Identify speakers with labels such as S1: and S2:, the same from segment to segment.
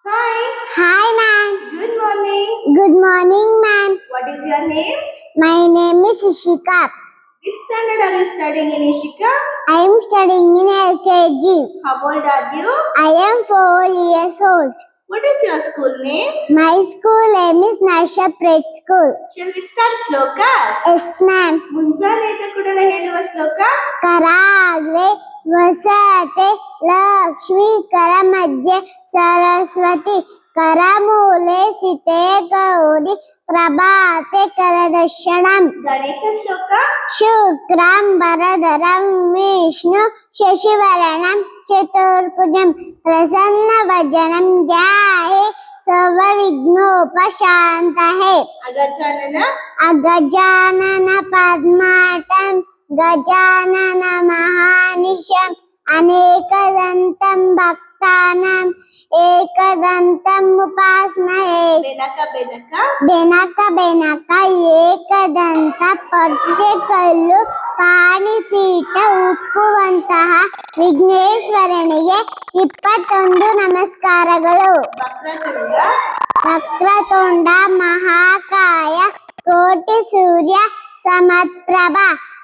S1: Hi.
S2: Hi, ma'am.
S1: Good morning.
S2: Good morning, ma'am.
S1: What is your name?
S2: My name is Ishika.
S1: Which standard are you studying in, Ishika?
S2: I am studying in LKG.
S1: How old are you?
S2: I am 4 years old.
S1: What is your school name?
S2: My school name is Nasha Pret School.
S1: Shall we start slokas?
S2: Yes, ma'am.
S1: ಮುಂಜಾನೆ ಎದ್ದ ಕೂಡಲೇ ಹೇಳುವ ಶ್ಲೋಕ
S2: Karagre Vasate Lakshmi Karamadhye Saraswati Karamule Site Gauri Prabhate Karadashanam
S1: Ganesha ಶ್ಲೋಕ
S2: Shukram Baradaram Vishnu Shashivaranam Chaturbhujam Prasanna Vajanam Dhyahe Sarva Vignopashantahe
S1: ಅಗಜಾನನ
S2: Agajanana Padmatam Gajanana Mahanisham Anekadantam Bhaktanam Ekadantam Upasmahe
S1: Benaka Benaka
S2: Benaka Benaka Ekadanta Parchekallu ಪಾಣಿಪೀಠ ಉಪ್ಪುವಂತಹ ವಿಘ್ನೇಶ್ವರನಿಗೆ 21 ನಮಸ್ಕಾರಗಳು.
S1: ವಕ್ರತುಂಡ
S2: ವಕ್ರತುಂಡ ಮಹಾಕಾಯ ಕೋಟಿ ಸೂರ್ಯ ಸಮಪ್ರಭ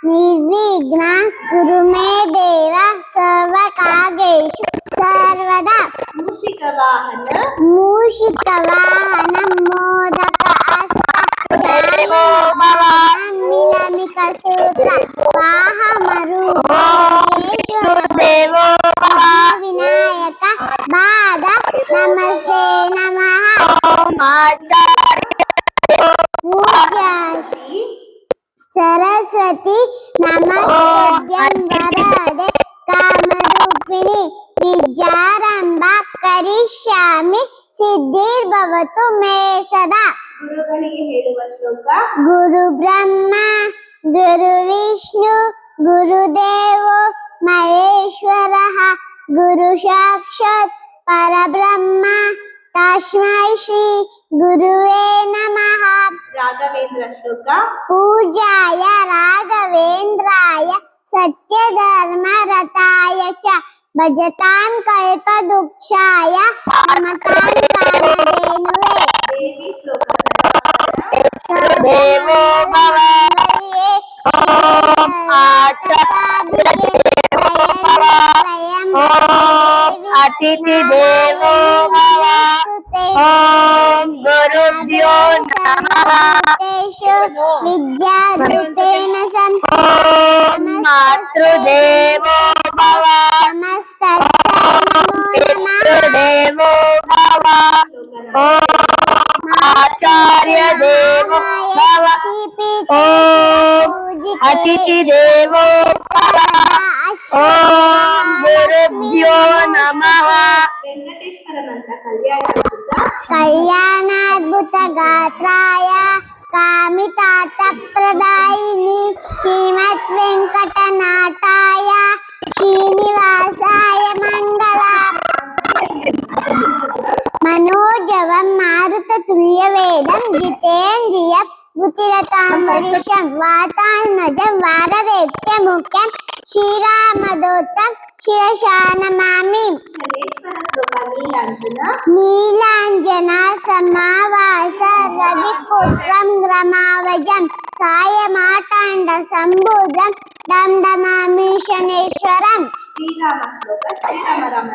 S2: ನಿರ್ವಿಘ್ನ ಕುರು ಮೇ ದೇವ ಸರ್ವಕಾರ್ಯೇಷು ಸರ್ವದಾ.
S1: ಮೂಷಿಕ ವಾಹನ
S2: ಮೂಷಿಕ ವಾಹನ ಮೋದಕ ಹಸ್ತ ಮಿಲಮಿಕ ಸೂತ್ರ ವಾಹಮರೂಪ ವಿನಾಯಕ ಬಾದ ನಮಸ್ತೆ ನಮಃ ಪೂಜಾ ಸರಸ್ವತಿ ನಮಸ್ತುಭ್ಯಂ ವರದೆ ಕಾಮರೂಪಿಣಿ ವಿದ್ಯಾರಂಭ ಕರಿಷ್ಯಾಮಿ ಸಿದ್ಧಿರ್ಭವತು ಮೇ ಸದಾ.
S1: ಗುರುಗಳಿಗೆ ಹೇಳುವ ಶ್ಲೋಕ
S2: ಗುರು ಬ್ರಹ್ಮ ಗುರು ವಿಷ್ಣು ಗುರುದೇವೋ ಮಹೇಶ್ವರಃ ಗುರು ಸಾಕ್ಷಾತ್ ಪರಬ್ರಹ್ಮ ತಸ್ಮೈ ಶ್ರೀ ಗುರುವೇ ನಮಃ.
S1: ರಾಘವೇಂದ್ರ ಶ್ಲೋಕ
S2: ಪೂಜಾಯ ರಾಘವೇಂದ್ರಾಯ ಸತ್ಯಧರ್ಮ ರತಾಯ ಚ ಭಜತಾಂ ಕಲ್ಪವೃಕ್ಷಾಯ ನಮತಾಂ ಕಾಮಧೇನುವೇ.
S1: ದೇವಿ ಶ್ಲೋಕ
S2: ಸರ್ವದೇವೋ ಭವ
S3: ಅತಿಥಿ ದೇವೋ ಭವ ಓಂ ಗುರುಭ್ಯೋ ನಮಃ
S2: ವಿದ್ಯಾರೂಪೇಣ
S3: ಓಂ ಮಾತೃದೇವೋ ಭವ ಪಿತೃದೇವೋ ಭವ ಓಂ ಆಚಾರ್ಯ ದೇವೋ ಭವ ಓಂ ಅತಿಥಿ ದೇವೋ ಭವ ಓಂ ಗುರುಭ್ಯೋ ನಮಃ.
S1: ವೆಂಕಟೇಶ್ವರನಂತ ಕಲ್ಯಾಣಾದ್ಭುತ
S2: ಕಲ್ಯಾಣಾದ್ಭುತ ಗಾತ್ರಾಯ ಕಾಮಿತಾತ ಪ್ರದಾಯಿನಿ ಶ್ರೀಮತ್ ವೆಂಕಟನಾಥಾಯ ಶ್ರೀನಿವಾಸಾಯ ಮಂಗಳ मनोजवं मारुततुल्यवेदं जितेन्द्रिय बुद्धिरतां वरिष्ठं वातात्मजं वाररेत्यमुख्यं श्रीरामदूतं शिरसा नमामि.
S1: ಶನೇಶ್ವರ ಶ್ಲೋಕ ನೀಲಾಂಜನ
S2: नीलाञ्जन समावास रविपुत्रं रमावजं सायमाटाण्ड सम्बुधं दमदमामि शनेश्वरम्.
S1: ಶ್ರೀರಾಮ ಶ್ಲೋಕ ಶ್ರೀರಾಮ ರಾಮ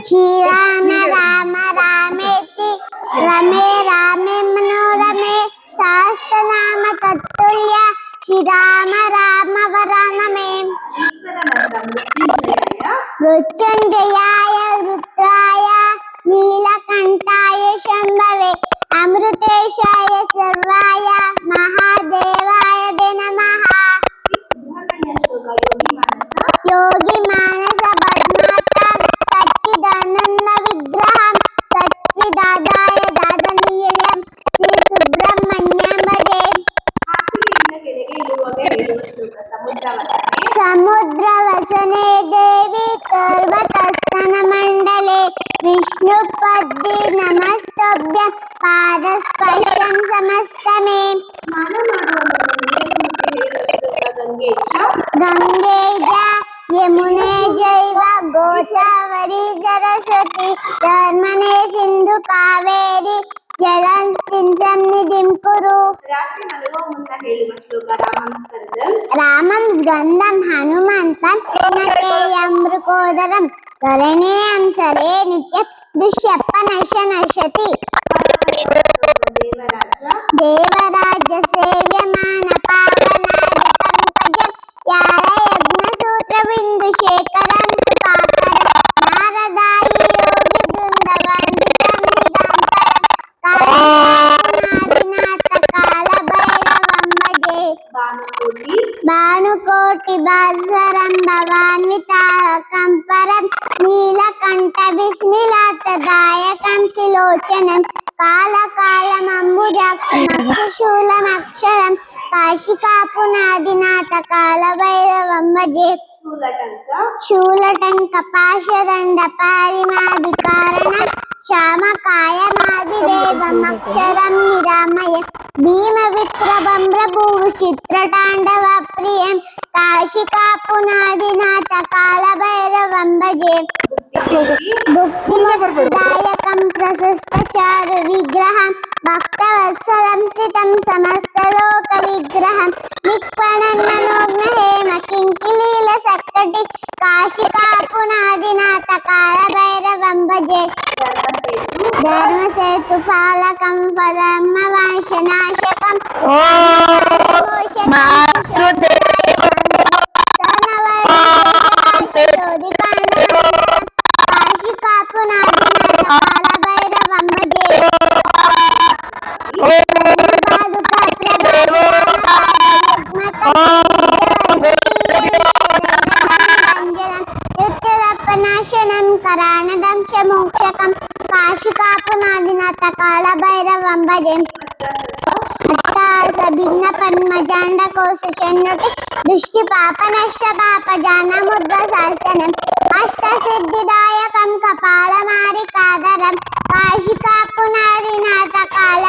S2: श्रीराम राम रामेति रमे रामे मनोरमे सहस्रनाम तत्तुल्य श्रीराम राम वरनमे.
S1: ಈಶ್ವರನಂತ ಮೃತ್ಯುಂಜಯಾಯ
S2: मृत्युंजयाय रुद्राय नीलकंठाय शंभवे अमृतेशाय सर्वाय महादेवाय ते नमः.
S1: ಶ್ರೀ ಸುಬ್ರಹ್ಮಣ್ಯ ಶ್ಲೋಕ ಯೋಗಿ ಮಾನಸ
S2: योगी मानस पद्मातं सच्चिदानंद विग्रहं सच्चिदादाय दादनीयं श्री सुब्रह्मण्यं भजे.
S1: ಹಾಸಿಗೆಯಿಂದ ಕೆಳಗೆ ಇಳುವಾಗ ಹೇಳುವ ಶ್ಲೋಕ ಸಮುದ್ರ ವಸನೆ
S2: समुद्र वसने देवी पर्वतस्तन मंडले विष्णु पद्मे नमस्तभ्यं पादस्पर्शं समस्तमे.
S1: ಸ್ನಾನ ಮಾಡುವ ಮನೆಯಲ್ಲಿ ಹೇಳುವ ಶ್ಲೋಕ ಗಂಗೆ
S2: गंगे जा यमुने जैव गोदावरी सरस्वती धर्मने सिंधु గంధం హనుమంతం వినతేయం మృకోదరం శరణేయం సరే నిత్యం దుష్యప్ప నశతి
S1: దేవరాజ
S2: దేవరాజ్య సేవ్యమాన పావనాజ పంకజం యార యజ్ఞ సూత్ర బిందు శేఖరం సుపాకరం నారదాయి యోగి బృంద వందితం దిగంబరం కాళీనాథ కాల భైరవం భజే
S1: భానుకోటి
S2: భానుకోటి భాస్వరం భవాన్వితారకం పరం నీలకంఠ విస్మిలాతదాయకం త్రిలోచనం కాళకాలమంబుజాక్షమక్షశూలమక్షరం కాశికాపునాదినాథ కాల భైరవం భజే
S1: శూలటంక
S2: శూలటంక పాశదండ పారిమాదికారణం శ్యామకాయమాదిదేవం అక్షరం నిరామయ భీమ విక్రమంభూవు చిత్రతాండవ ప్రియం కాశికాపునాదినాథ కాల భైరవం భజే భుక్తిముక్తిదాయకం ప్రశస్త చారు విగ్రహం భక్తవత్సలం స్థితం సమస్త లోక విగ్రహం విక్వణన్మనోజ్ఞ హేమ కింకిలీల సక్కటి కాశికాపునాదినాథ కాల భైరవం భజే
S1: ధర్మసేతు
S2: ధర్మసేతు పాలకం ఫలమ్మ వాంశనాశకం కాశికాపునాదినాథ కాల భైరవం భజే పాదుకా మృత్యుదప్పనాశనం కరాణదం మోక్షకం కాశికాపునాదినాథ కాల భైరవం భజే అట్టాస భిన్న పన్మజాండ కోశ శన్నుటి దృష్టి పాప నష్ట పాప జానముద్వశాసనం అష్ట సిద్ధిదాయకం కపాలమారి కాదరం కాశికాపునాదినాథ కాల